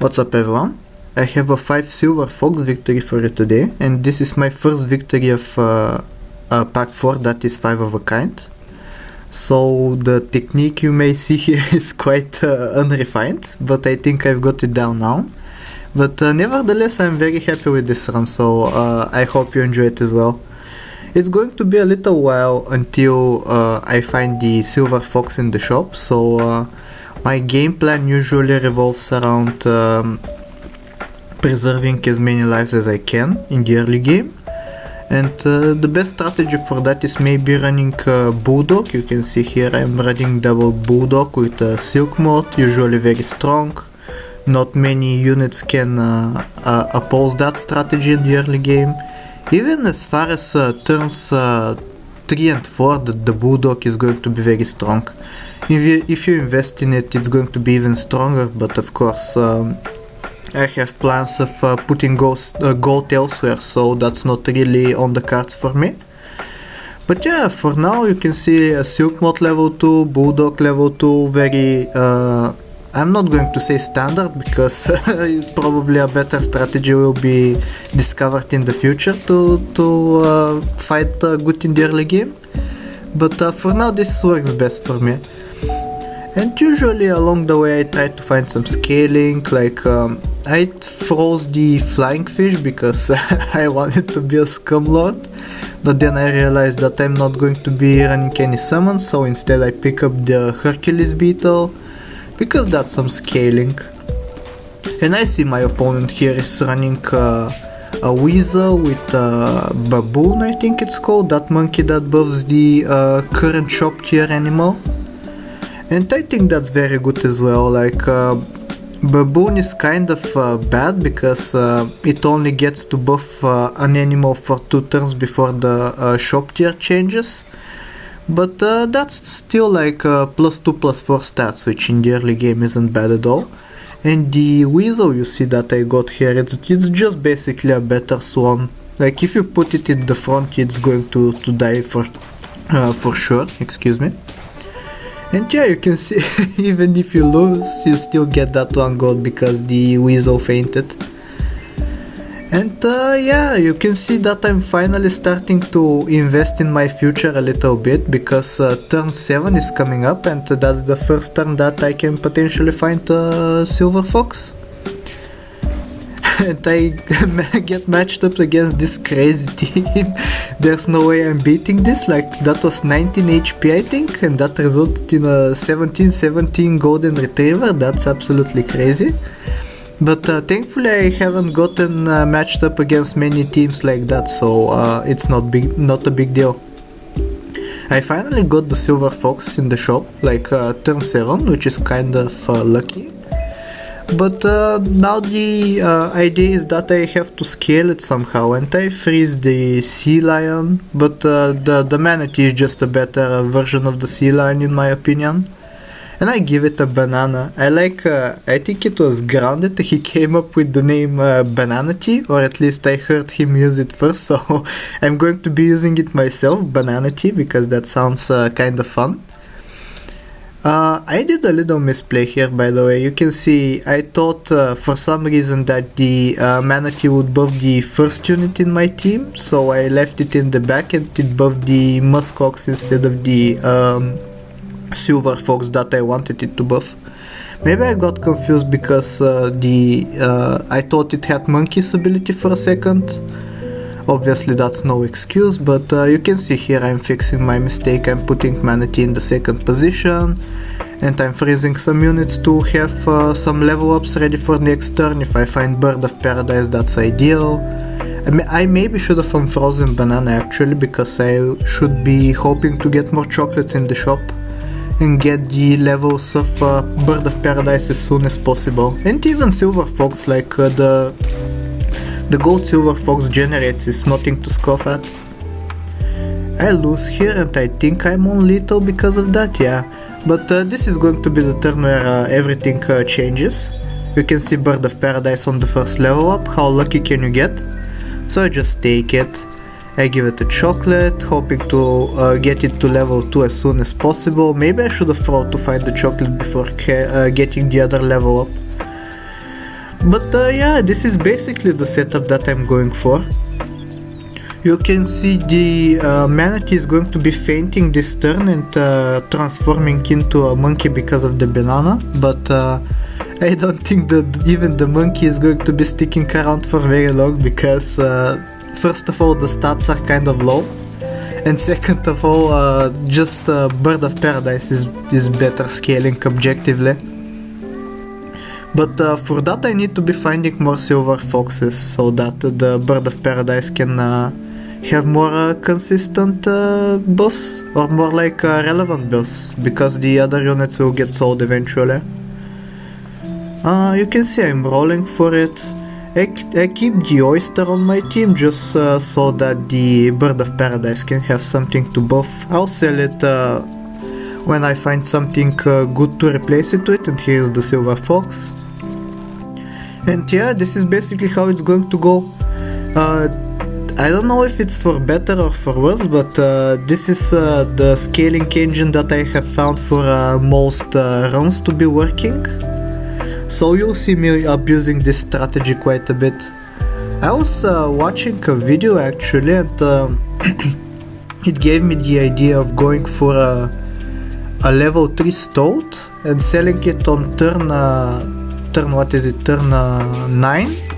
What's up everyone? I have a 5 silver fox victory for you today, and this is my first victory of pack 4 that is 5 of a kind. So the technique you may see here is quite unrefined, but I think I've got it down now. But nevertheless I'm very happy with this run, so I hope you enjoy it as well. It's going to be a little while until I find the silver fox in the shop, so my game plan usually revolves around preserving as many lives as I can in the early game, and the best strategy for that is maybe running Bulldog. You can see here I'm running double Bulldog with Silk Mode, usually very strong. Not many units can oppose that strategy in the early game. Even as far as turns 3 and 4, the Bulldog is going to be very strong. If you invest in it, it's going to be even stronger, but of course I have plans of putting gold elsewhere, so that's not really on the cards for me. But yeah, for now you can see a Silk Mode level 2, Bulldog level 2, very I'm not going to say standard, because probably a better strategy will be discovered in the future to fight good in the early game. But for now this works best for me. And usually along the way I try to find some scaling, like I froze the flying fish because I wanted to be a scum lord, but then I realized that I'm not going to be running any summons, so instead I pick up the Hercules beetle, because that's some scaling. And I see my opponent here is running a weasel with a baboon, I think it's called, that monkey that buffs the current shop tier animal. And I think that's very good as well. Like baboon is kind of bad because it only gets to buff an animal for 2 turns before the shop tier changes. But that's still like +2/+4 stats, which in the early game isn't bad at all. And the weasel you see that I got here, it's just basically a better swan. Like if you put it in the front, it's going to die for sure, excuse me. And yeah, you can see even if you lose, you still get that 1 gold because the weasel fainted. And yeah, you can see that I'm finally starting to invest in my future a little bit, because turn 7 is coming up, and that's the first turn that I can potentially find a silver fox. And I get matched up against this crazy team. There's no way I'm beating this. Like that was 19 HP I think, and that resulted in a 17 golden retriever. That's absolutely crazy. But thankfully I haven't gotten matched up against many teams like that, so it's not a big deal. I finally got the silver fox in the shop, like turn 7, which is kind of lucky. But now the idea is that I have to scale it somehow, and I freeze the sea lion, but the manatee is just a better version of the sea lion in my opinion. And I give it a banana. I think it was Grounded, he came up with the name Banana Tea, or at least I heard him use it first, so I'm going to be using it myself, Banana Tea, because that sounds kind of fun. I did a little misplay here, by the way. You can see I thought for some reason that the manatee would buff the first unit in my team, so I left it in the back and it buffed the muskox instead of the silver fox that I wanted it to buff. Maybe I got confused because I thought it had monkey's ability for a second. Obviously that's no excuse, but you can see here I'm fixing my mistake. I'm putting manatee in the 2nd position, and I'm freezing some units to have some level ups ready for next turn. If I find Bird of Paradise, that's ideal. I maybe should have unfrozen banana actually, because I should be hoping to get more chocolates in the shop and get the levels of Bird of Paradise as soon as possible. And even silver fox, like the gold silver fox generates is nothing to scoff at. I lose here, and I think I'm on lethal because of that, yeah. But this is going to be the turn where everything changes. You can see Bird of Paradise on the first level up. How lucky can you get? So I just take it. I give it a chocolate, hoping to get it to level 2 as soon as possible. Maybe I should have thought to find the chocolate before getting the other level up. But yeah, this is basically the setup that I'm going for. You can see the manatee is going to be fainting this turn and transforming into a monkey because of the banana, but I don't think that even the monkey is going to be sticking around for very long because first of all the stats are kind of low, and second of all just Bird of Paradise is better scaling objectively. But for that I need to be finding more silver foxes so that the Bird of Paradise can have more consistent buffs, or more like relevant buffs, because the other units will get sold eventually. You can see I'm rolling for it. I keep the oyster on my team just so that the Bird of Paradise can have something to buff. I'll sell it when I find something good to replace it with, and here's the silver fox. And yeah, this is basically how it's going to go. I don't know if it's for better or for worse, but this is the scaling engine that I have found for most runs to be working. So you'll see me abusing this strategy quite a bit. I was watching a video actually, and it gave me the idea of going for a level 3 stoat and selling it on turn 9,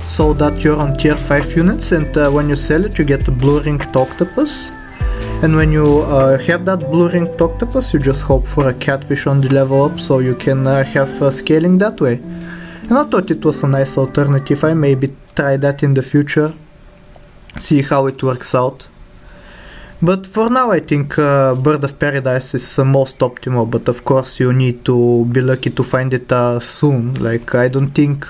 so that you're on tier 5 units, and when you sell it you get a blue ringed octopus, and when you have that blue ringed octopus you just hope for a catfish on the level up, so you can have scaling that way. And I thought it was a nice alternative. I maybe try that in the future, see how it works out. But for now I think Bird of Paradise is most optimal, but of course you need to be lucky to find it soon. Like I don't think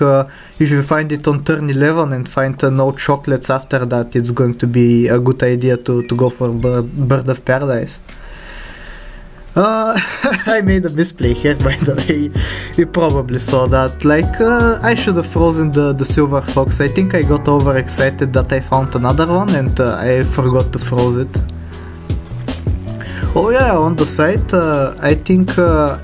if you find it on turn 11 and find no chocolates after that, it's going to be a good idea to go for Bird of Paradise. I made a misplay here, by the way. You probably saw that. Like I should have frozen the silver fox. I think I got overexcited that I found another one and I forgot to freeze it. Oh yeah, on the side, I think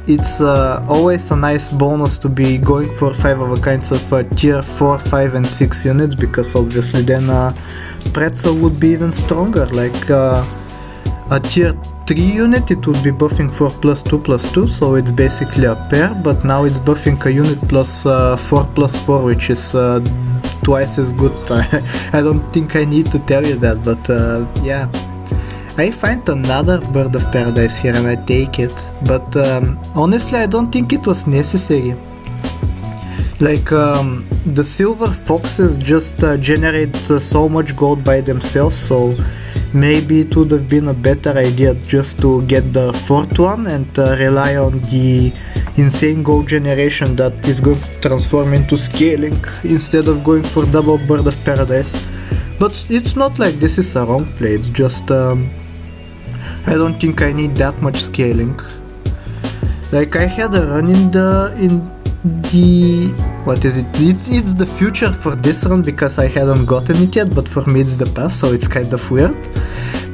it's always a nice bonus to be going for 5 of a kinds of tier 4, 5 and 6 units, because obviously then Pretzel would be even stronger. Like a tier 3 unit, it would be buffing for +2/+2, so it's basically a pair, but now it's buffing a unit +4/+4, which is twice as good. I don't think I need to tell you that, but yeah. I find another Bird of Paradise here and I take it, but honestly I don't think it was necessary. Like the silver foxes just generate so much gold by themselves, so maybe it would have been a better idea just to get the 4th one and rely on the insane gold generation that is going to transform into scaling instead of going for double Bird of Paradise. But it's not like this is a wrong play, it's just I don't think I need that much scaling. Like I had a run in the what is it? It's the future for this run because I hadn't gotten it yet, but for me it's the past, so it's kind of weird.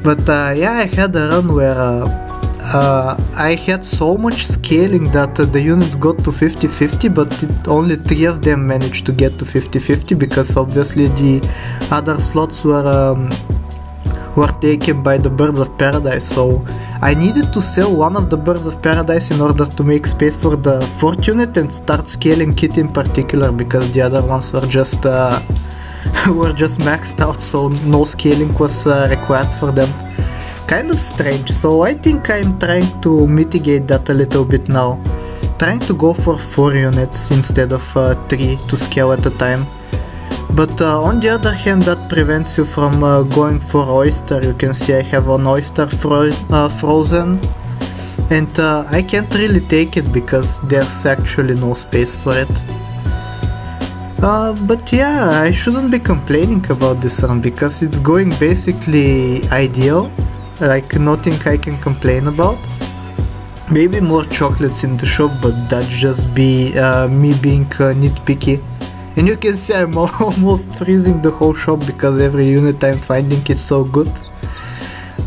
But yeah, I had a run where I had so much scaling that the units got to 50-50, but only 3 of them managed to get to 50-50 because obviously the other slots were taken by the Birds of Paradise, so I needed to sell one of the Birds of Paradise in order to make space for the 4th unit and start scaling it in particular, because the other ones were just maxed out, so no scaling was required for them. Kind of strange, so I think I'm trying to mitigate that a little bit now, trying to go for 4 units instead of 3 to scale at a time. But on the other hand, that prevents you from going for oyster. You can see I have an oyster frozen, and I can't really take it because there's actually no space for it. But yeah, I shouldn't be complaining about this run because it's going basically ideal, like nothing I can complain about. Maybe more chocolates in the shop, but that'd just be me being nitpicky. And you can see I'm almost freezing the whole shop because every unit I'm finding is so good.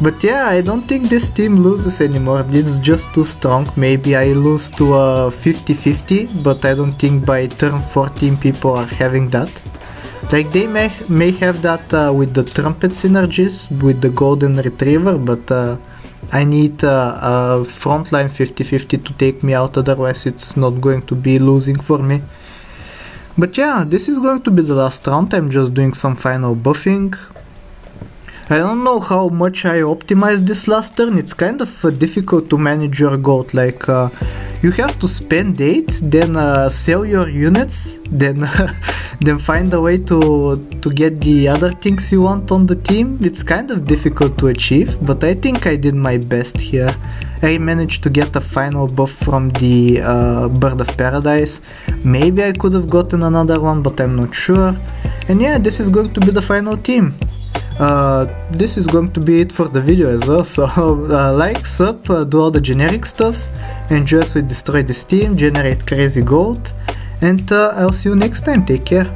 But yeah, I don't think this team loses anymore. It's just too strong. Maybe I lose to a 50-50, but I don't think by turn 14 people are having that. Like they may have that with the trumpet synergies, with the golden retriever, but I need a frontline 50-50 to take me out, otherwise it's not going to be losing for me. But yeah, this is going to be the last round. I'm just doing some final buffing. I don't know how much I optimized this last turn. It's kind of difficult to manage your gold. Like you have to spend 8, then sell your units, then then find a way to get the other things you want on the team. It's kind of difficult to achieve, but I think I did my best here. I managed to get a final buff from the Bird of Paradise. Maybe I could have gotten another one, but I'm not sure. And yeah, this is going to be the final team. This is going to be it for the video as well, so like, sub, do all the generic stuff, enjoy as we destroy this team, generate crazy gold, and I'll see you next time. Take care.